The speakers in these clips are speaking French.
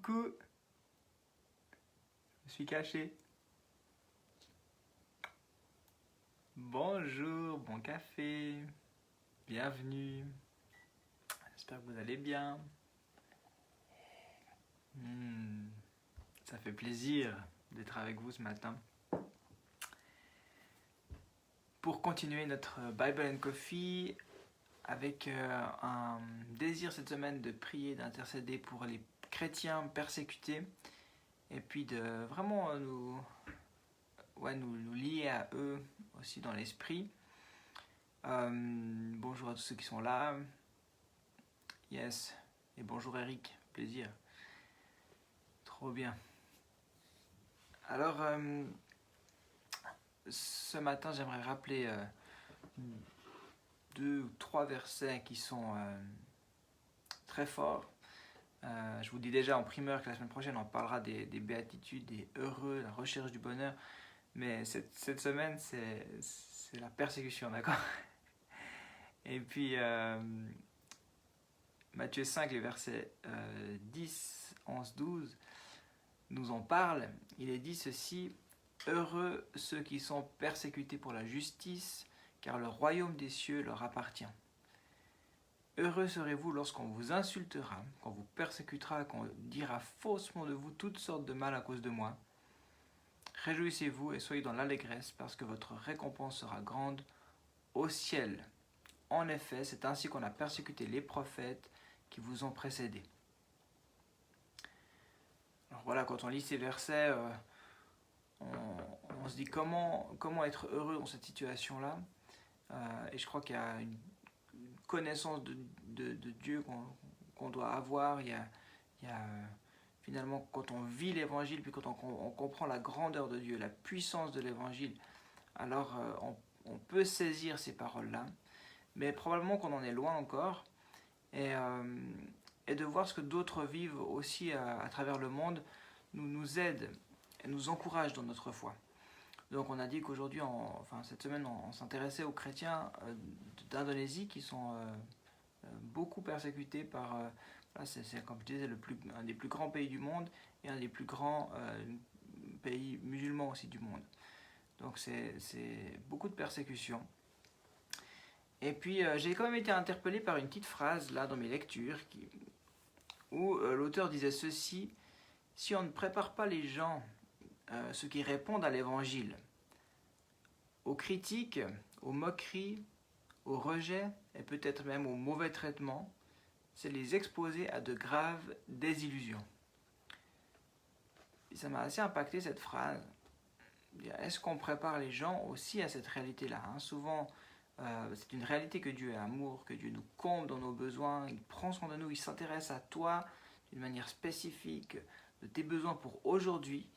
Coucou, je suis caché. Bonjour, bon café, bienvenue. J'espère que vous allez bien. Ça fait plaisir d'être avec vous ce matin. Pour continuer notre Bible and Coffee avec un désir cette semaine de prier, d'intercéder pour les chrétiens persécutés et puis de vraiment nous lier à eux aussi dans l'esprit. Bonjour à tous ceux qui sont là. Yes. Et bonjour Eric, plaisir. Trop bien. Alors, ce matin, j'aimerais rappeler 2 ou 3 versets qui sont très forts. Je vous dis déjà en primeur que la semaine prochaine, on parlera des béatitudes, des heureux, la recherche du bonheur. Mais cette semaine, c'est la persécution, d'accord? Et puis, Matthieu 5, les versets 10, 11, 12, nous en parle. Il est dit ceci: heureux ceux qui sont persécutés pour la justice, car le royaume des cieux leur appartient. Heureux serez-vous lorsqu'on vous insultera, qu'on vous persécutera, qu'on dira faussement de vous toutes sortes de mal à cause de moi. Réjouissez-vous et soyez dans l'allégresse, parce que votre récompense sera grande au ciel. En effet, c'est ainsi qu'on a persécuté les prophètes qui vous ont précédés. Alors voilà, quand on lit ces versets, on se dit comment être heureux dans cette situation-là. Et je crois qu'il y a une connaissance de Dieu qu'on doit avoir. Il y a finalement, quand on vit l'évangile, puis quand on comprend la grandeur de Dieu, la puissance de l'évangile, alors on peut saisir ces paroles-là. Mais probablement qu'on en est loin encore. Et de voir ce que d'autres vivent aussi à travers le monde nous aide et nous encourage dans notre foi. Donc on a dit qu'aujourd'hui, cette semaine, on s'intéressait aux chrétiens d'Indonésie qui sont beaucoup persécutés par, c'est comme je disais, un des plus grands pays du monde et un des plus grands pays musulmans aussi du monde. Donc c'est beaucoup de persécutions. Et puis j'ai quand même été interpellé par une petite phrase là dans mes lectures où l'auteur disait ceci: si on ne prépare pas les gens, ceux qui répondent à l'évangile, aux critiques, aux moqueries, au rejet et peut-être même au mauvais traitement, c'est les exposer à de graves désillusions. Et ça m'a assez impacté cette phrase. Est-ce qu'on prépare les gens aussi à cette réalité-là, hein? Souvent, c'est une réalité que Dieu est amour, que Dieu nous comble dans nos besoins, il prend soin de nous, il s'intéresse à toi d'une manière spécifique, de tes besoins pour aujourd'hui.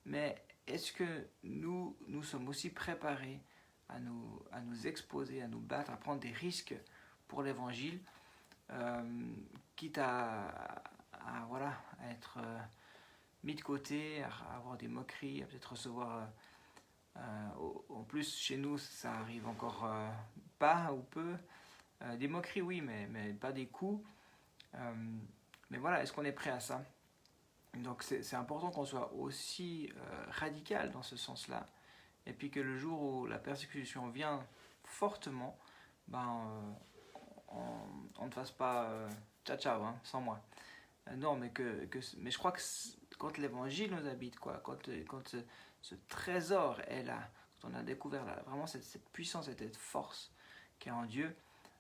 Mais est-ce que nous sommes aussi préparés à nous exposer, à nous battre, à prendre des risques pour l'évangile, quitte à être mis de côté, à avoir des moqueries, à peut-être recevoir... en plus, chez nous, ça arrive encore pas ou peu. Des moqueries, oui, mais pas des coups. Mais voilà, est-ce qu'on est prêt à ça? Donc c'est important qu'on soit aussi radical dans ce sens-là. Et puis que le jour où la persécution vient fortement, on ne fasse pas ciao ciao, hein, sans moi. Non, mais je crois que quand l'évangile nous habite, quand ce trésor est là, quand on a découvert là, vraiment cette puissance, cette force qui est en Dieu,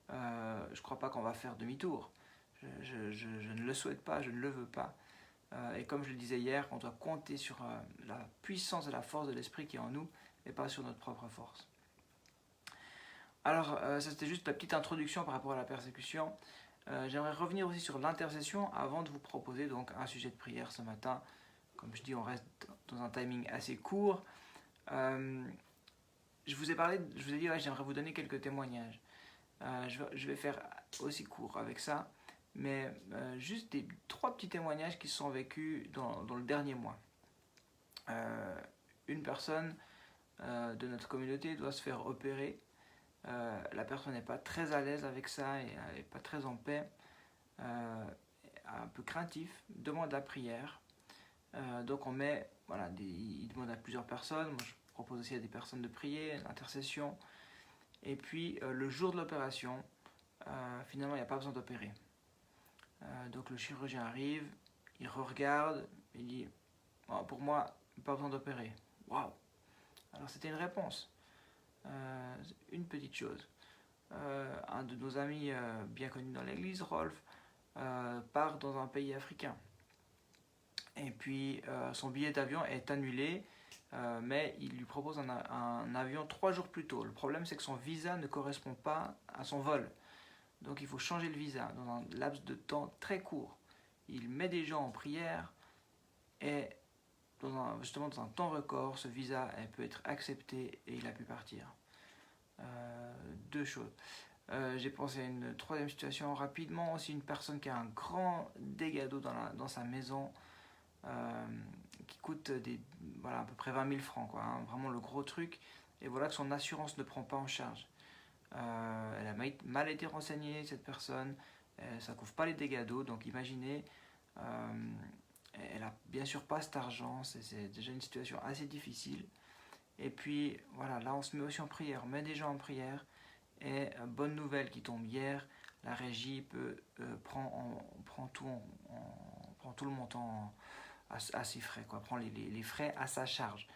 je ne crois pas qu'on va faire demi-tour. Je ne le souhaite pas, je ne le veux pas. Et comme je le disais hier, on doit compter sur la puissance et la force de l'esprit qui est en nous et pas sur notre propre force. Alors, ça c'était juste la petite introduction par rapport à la persécution. J'aimerais revenir aussi sur l'intercession avant de vous proposer donc un sujet de prière ce matin. Comme je dis, on reste dans un timing assez court. Je vous ai dit, ouais, j'aimerais vous donner quelques témoignages. Je vais faire aussi court avec ça, mais juste 3 petits témoignages qui se sont vécus dans le dernier mois. Une personne de notre communauté doit se faire opérer. La personne n'est pas très à l'aise avec ça et elle n'est pas très en paix. un peu craintif, demande la prière. Donc on met, voilà, il demande à plusieurs personnes. Moi je propose aussi à des personnes de prier, l'intercession. Et puis le jour de l'opération, finalement il n'y a pas besoin d'opérer. Donc le chirurgien arrive, il regarde, il dit oh, pour moi, pas besoin d'opérer. Waouh! Alors c'était une réponse. Une petite chose. Un de nos amis bien connus dans l'église, Rolf, part dans un pays africain. Et puis son billet d'avion est annulé, mais il lui propose un avion 3 jours plus tôt. Le problème c'est que son visa ne correspond pas à son vol. Donc il faut changer le visa dans un laps de temps très court. Il met des gens en prière et justement dans un temps record, ce visa peut être accepté et il a pu partir. Deux choses. J'ai pensé à une troisième situation rapidement, aussi une personne qui a un grand dégât d'eau dans sa maison qui coûte à peu près 20 000 francs, quoi, hein, vraiment le gros truc, et voilà que son assurance ne prend pas en charge. Elle a mal été renseignée, cette personne, ça ne couvre pas les dégâts d'eau, donc imaginez, elle n'a bien sûr pas cet argent, c'est déjà une situation assez difficile. Et puis voilà, là on se met aussi en prière, on met des gens en prière. Et bonne nouvelle qui tombe hier, la régie prend tout le montant à ses frais, quoi, prend les frais à sa charge.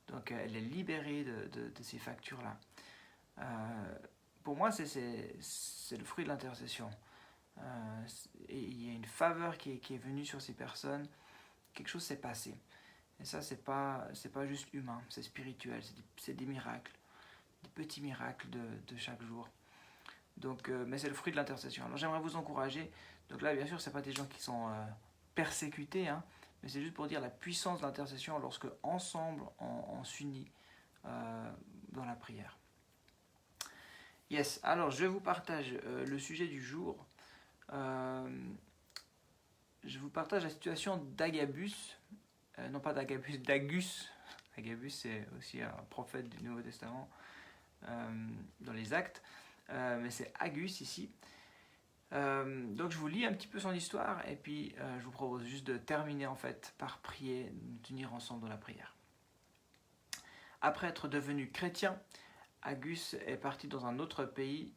Donc elle est libérée de ces factures-là. Pour moi, c'est le fruit de l'intercession. Et il y a une faveur qui est venue sur ces personnes, quelque chose s'est passé. Et ça, c'est pas juste humain, c'est spirituel, c'est des miracles. Des petits miracles de chaque jour. Donc, mais c'est le fruit de l'intercession. Alors j'aimerais vous encourager. Donc là, bien sûr, ce n'est pas des gens qui sont persécutés, hein, mais c'est juste pour dire la puissance de l'intercession lorsque ensemble on s'unit dans la prière. Yes, alors je vous partage le sujet du jour. Je vous partage la situation d'Agabus. Non pas d'Agabus, d'Agus. Agabus, c'est aussi un prophète du Nouveau Testament. Dans les Actes, mais c'est Agus ici. Donc je vous lis un petit peu son histoire et puis je vous propose juste de terminer en fait par prier, nous tenir ensemble dans la prière. Après être devenu chrétien, Agus est parti dans un autre pays,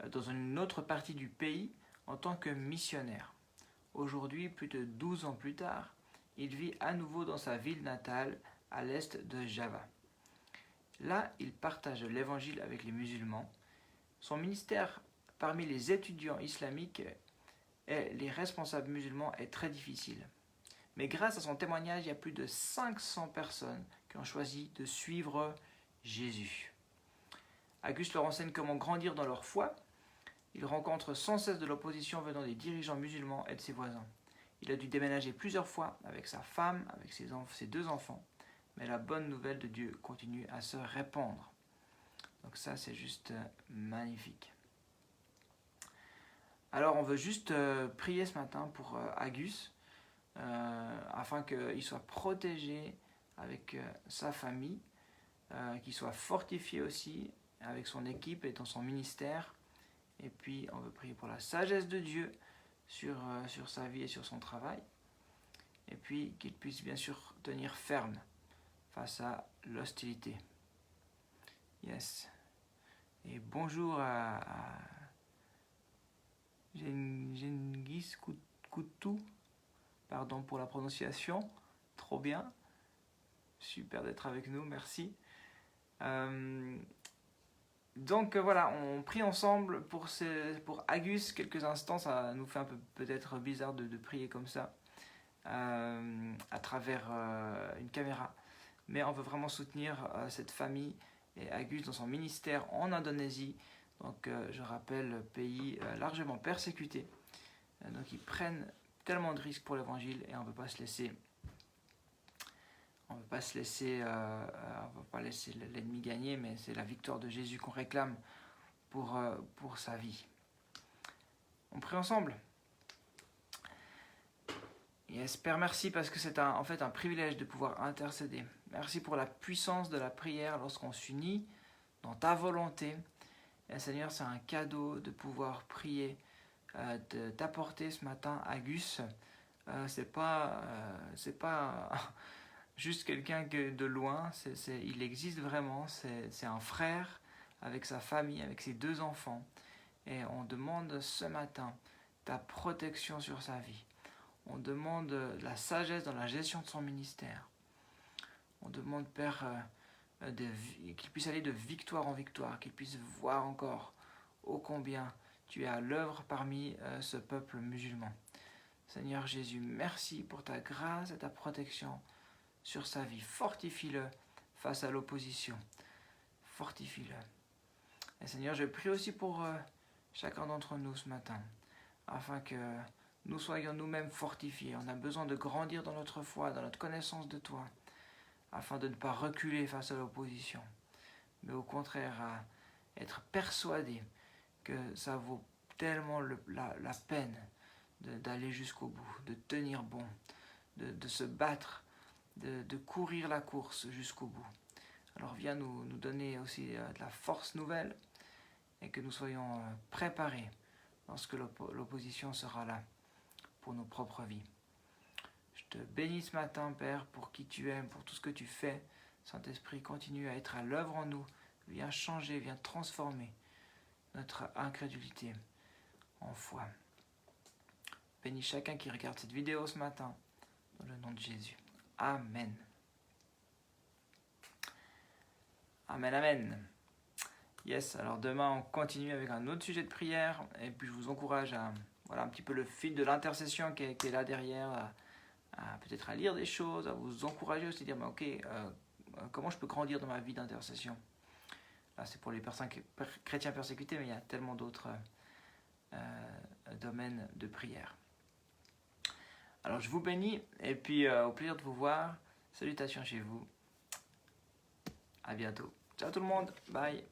dans une autre partie du pays en tant que missionnaire. Aujourd'hui, plus de 12 ans plus tard, il vit à nouveau dans sa ville natale à l'est de Java. Là, il partage l'évangile avec les musulmans. Son ministère parmi les étudiants islamiques et les responsables musulmans est très difficile. Mais grâce à son témoignage, il y a plus de 500 personnes qui ont choisi de suivre Jésus. Auguste leur enseigne comment grandir dans leur foi. Il rencontre sans cesse de l'opposition venant des dirigeants musulmans et de ses voisins. Il a dû déménager plusieurs fois avec sa femme, avec ses 2 enfants. Mais la bonne nouvelle de Dieu continue à se répandre. Donc ça, c'est juste magnifique. Alors, on veut juste prier ce matin pour Agus, afin qu'il soit protégé avec sa famille, qu'il soit fortifié aussi avec son équipe et dans son ministère. Et puis, on veut prier pour la sagesse de Dieu sur sa vie et sur son travail. Et puis, qu'il puisse bien sûr tenir ferme face à l'hostilité. Yes. Et bonjour à Gengis Koutou. Pardon pour la prononciation. Trop bien. Super d'être avec nous, merci. Donc voilà, on prie ensemble pour Agus quelques instants. Ça nous fait un peu peut-être bizarre de prier comme ça à travers une caméra. Mais on veut vraiment soutenir cette famille et Agus dans son ministère en Indonésie. Donc je rappelle, pays largement persécuté. Donc ils prennent tellement de risques pour l'évangile et on ne veut pas se laisser. On ne veut pas laisser l'ennemi gagner, mais c'est la victoire de Jésus qu'on réclame pour sa vie. On prie ensemble. Yes, Père, merci parce que c'est en fait un privilège de pouvoir intercéder. Merci pour la puissance de la prière lorsqu'on s'unit dans ta volonté. Et Seigneur, c'est un cadeau de pouvoir prier t'apporter ce matin à Gus. C'est pas juste quelqu'un de loin, il existe vraiment, c'est un frère avec sa famille, avec ses 2 enfants. Et on demande ce matin ta protection sur sa vie. On demande la sagesse dans la gestion de son ministère. On demande, Père, qu'il puisse aller de victoire en victoire, qu'il puisse voir encore ô combien tu es à l'œuvre parmi ce peuple musulman. Seigneur Jésus, merci pour ta grâce et ta protection sur sa vie. Fortifie-le face à l'opposition. Fortifie-le. Et Seigneur, je prie aussi pour chacun d'entre nous ce matin, afin que nous soyons nous-mêmes fortifiés. On a besoin de grandir dans notre foi, dans notre connaissance de toi, afin de ne pas reculer face à l'opposition, mais au contraire à être persuadé que ça vaut tellement la peine d'aller jusqu'au bout, de tenir bon, de se battre, de courir la course jusqu'au bout. Alors viens nous donner aussi de la force nouvelle et que nous soyons préparés lorsque l'opposition sera là pour nos propres vies. Je te bénis ce matin, Père, pour qui tu es, pour tout ce que tu fais. Saint-Esprit, continue à être à l'œuvre en nous. Viens changer, viens transformer notre incrédulité en foi. Bénis chacun qui regarde cette vidéo ce matin, dans le nom de Jésus. Amen. Amen, amen. Yes, alors demain on continue avec un autre sujet de prière, et puis je vous encourage à, voilà, un petit peu le fil de l'intercession qui est là derrière, à peut-être à lire des choses, à vous encourager aussi, à dire, ok, comment je peux grandir dans ma vie d'intercession. Là c'est pour les personnes chrétiens persécutés, mais il y a tellement d'autres domaines de prière. Alors je vous bénis, et puis au plaisir de vous voir. Salutations chez vous. À bientôt. Ciao tout le monde. Bye.